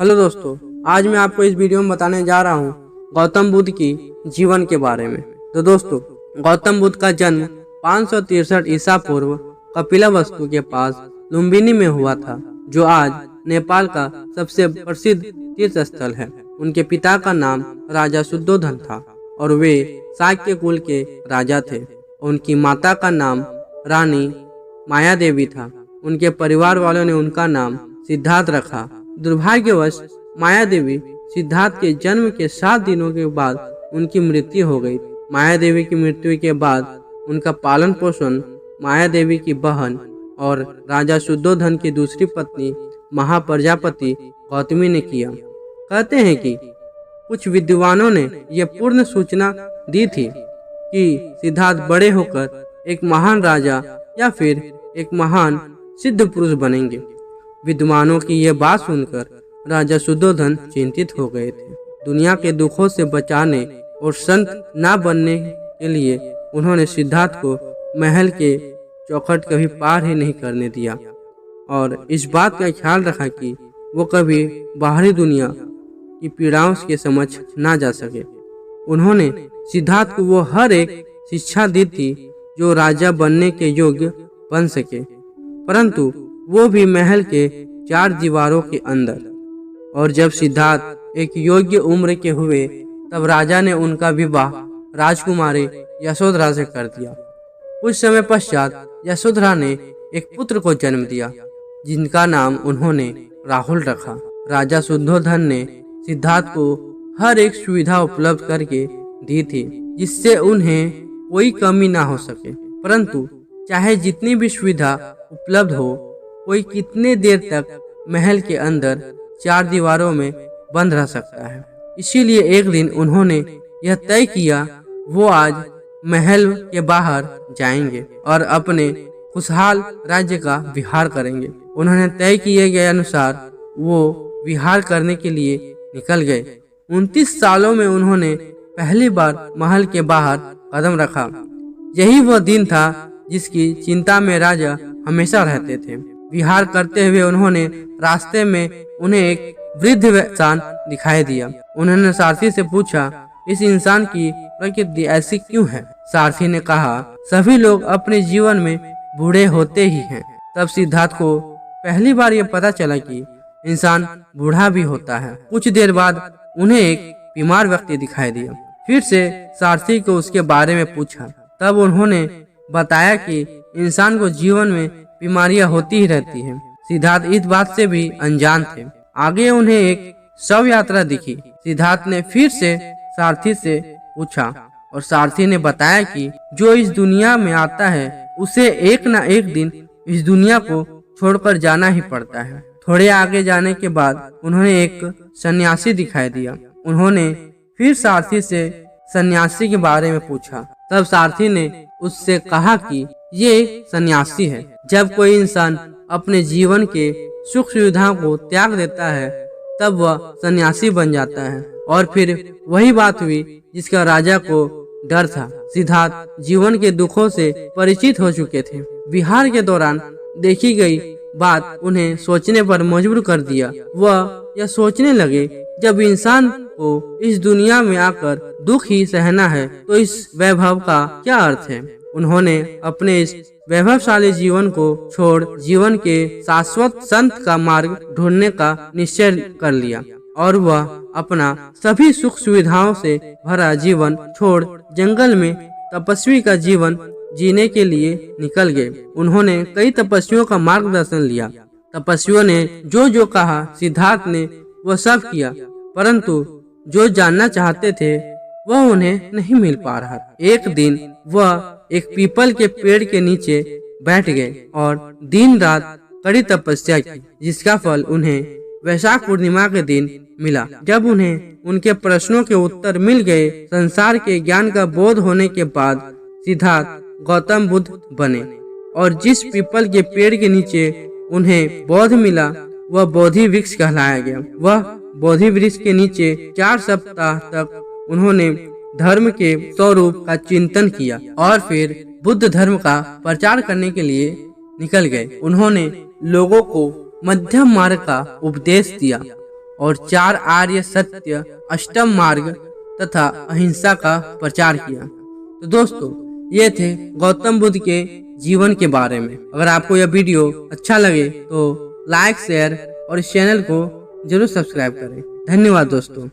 Hello दोस्तों, आज मैं आपको इस वीडियो में बताने जा रहा हूँ गौतम बुद्ध की जीवन के बारे में। तो दोस्तों, गौतम बुद्ध का जन्म 563 ईसा पूर्व कपिलवस्तु के पास लुम्बिनी में हुआ था, जो आज नेपाल का सबसे प्रसिद्ध तीर्थ स्थल है। उनके पिता का नाम राजा शुद्धोधन था और वे शाक्य कुल के राजा थे। उनकी माता का नाम रानी माया देवी था। उनके परिवार वालों ने उनका नाम सिद्धार्थ रखा। दुर्भाग्यवश माया देवी सिद्धार्थ के जन्म के 7 दिनों के बाद उनकी मृत्यु हो गई। माया देवी की मृत्यु के बाद उनका पालन पोषण माया देवी की बहन और राजा शुद्धोधन की दूसरी पत्नी महाप्रजापति गौतमी ने किया। कहते हैं कि कुछ विद्वानों ने यह पूर्ण सूचना दी थी कि सिद्धार्थ बड़े होकर एक महान राजा या फिर एक महान सिद्ध पुरुष बनेंगे। विद्वानों की यह बात सुनकर राजा शुद्धोधन चिंतित हो गए थे। दुनिया के दुखों से बचाने और संत न बनने के लिए उन्होंने सिद्धार्थ को महल के चौखट कभी पार ही नहीं करने दिया और इस बात का ख्याल रखा कि वो कभी बाहरी दुनिया की पीड़ाओं के समझ ना जा सके। उन्होंने सिद्धार्थ को वो हर एक शिक्षा दी थी जो राजा बनने के योग्य बन सके, परंतु वो भी महल के 4 दीवारों के अंदर। और जब सिद्धार्थ एक योग्य उम्र के हुए तब राजा ने उनका विवाह राजकुमारी यशोधरा से कर दिया। कुछ समय पश्चात यशोधरा ने एक पुत्र को जन्म दिया, जिनका नाम उन्होंने राहुल रखा। राजा शुद्धोधन ने सिद्धार्थ को हर एक सुविधा उपलब्ध करके दी थी, जिससे उन्हें कोई कमी ना हो सके। परंतु चाहे जितनी भी सुविधा उपलब्ध हो, कोई कितने देर तक महल के अंदर 4 दीवारों में बंद रह सकता है। इसीलिए एक दिन उन्होंने यह तय किया वो आज महल के बाहर जाएंगे और अपने खुशहाल राज्य का विहार करेंगे। उन्होंने तय किए गए अनुसार वो विहार करने के लिए निकल गए। 29 सालों में उन्होंने पहली बार महल के बाहर कदम रखा। यही वह दिन था जिसकी चिंता में राजा हमेशा रहते थे। विहार करते हुए उन्होंने रास्ते में उन्हें एक वृद्ध इंसान दिखाई दिया। उन्होंने सारथी से पूछा, इस इंसान की प्रकृति ऐसी क्यों है? सारथी ने कहा, सभी लोग अपने जीवन में बूढ़े होते ही हैं। तब सिद्धार्थ को पहली बार यह पता चला कि इंसान बूढ़ा भी होता है। कुछ देर बाद उन्हें एक बीमार व्यक्ति दिखाई दिया। फिर से सारथी को उसके बारे में पूछा। तब उन्होंने बताया कि इंसान को जीवन में बीमारियां होती ही रहती हैं। सिद्धार्थ इस बात से भी अनजान थे। आगे उन्हें एक शव यात्रा दिखी। सिद्धार्थ ने फिर से सारथी से पूछा और सारथी ने बताया कि जो इस दुनिया में आता है उसे एक न एक दिन इस दुनिया को छोड़कर जाना ही पड़ता है। थोड़े आगे जाने के बाद उन्होंने एक सन्यासी दिखाई दिया। उन्होंने फिर सारथी से सन्यासी के बारे में पूछा। तब सारथी ने उससे कहा कि ये सन्यासी है। जब कोई इंसान अपने जीवन के सुख सुविधाओं को त्याग देता है तब वह सन्यासी बन जाता है। और फिर वही बात हुई जिसका राजा को डर था। सिद्धार्थ जीवन के दुखों से परिचित हो चुके थे। विहार के दौरान देखी गई बात उन्हें सोचने पर मजबूर कर दिया। वह यह सोचने लगे, जब इंसान को इस दुनिया में आकर दुख ही सहना है तो इस वैभव का क्या अर्थ है? उन्होंने अपने इस वैभवशाली जीवन को छोड़ जीवन के शाश्वत संत का मार्ग ढूंढने का निश्चय कर लिया और वह अपना सभी सुख सुविधाओं से भरा जीवन छोड़ जंगल में तपस्वी का जीवन जीने के लिए निकल गए। उन्होंने कई तपस्वियों का मार्गदर्शन लिया। तपस्वियों ने जो कहा सिद्धार्थ ने वह सब किया, परंतु जो जानना चाहते थे वह उन्हें नहीं मिल पा रहा। एक दिन वह एक पीपल के पेड़ के नीचे बैठ गए और दिन रात कड़ी तपस्या की, जिसका फल उन्हें वैशाख पूर्णिमा के दिन मिला। जब उन्हें उनके प्रश्नों के उत्तर मिल गए, संसार के ज्ञान का बोध होने के बाद सिद्धार्थ गौतम बुद्ध बने और जिस पीपल के पेड़ के नीचे उन्हें बोध मिला वह बोधि वृक्ष कहलाया गया। वह बोधि वृक्ष के नीचे 4 सप्ताह तक उन्होंने धर्म के स्वरूप का चिंतन किया और फिर बुद्ध धर्म का प्रचार करने के लिए निकल गए। उन्होंने लोगों को मध्यम मार्ग का उपदेश दिया और 4 आर्य सत्य, अष्टम मार्ग तथा अहिंसा का प्रचार किया। तो दोस्तों, ये थे गौतम बुद्ध के जीवन के बारे में। अगर आपको यह वीडियो अच्छा लगे तो लाइक, शेयर और इस चैनल को जरूर सब्सक्राइब करें। धन्यवाद दोस्तों।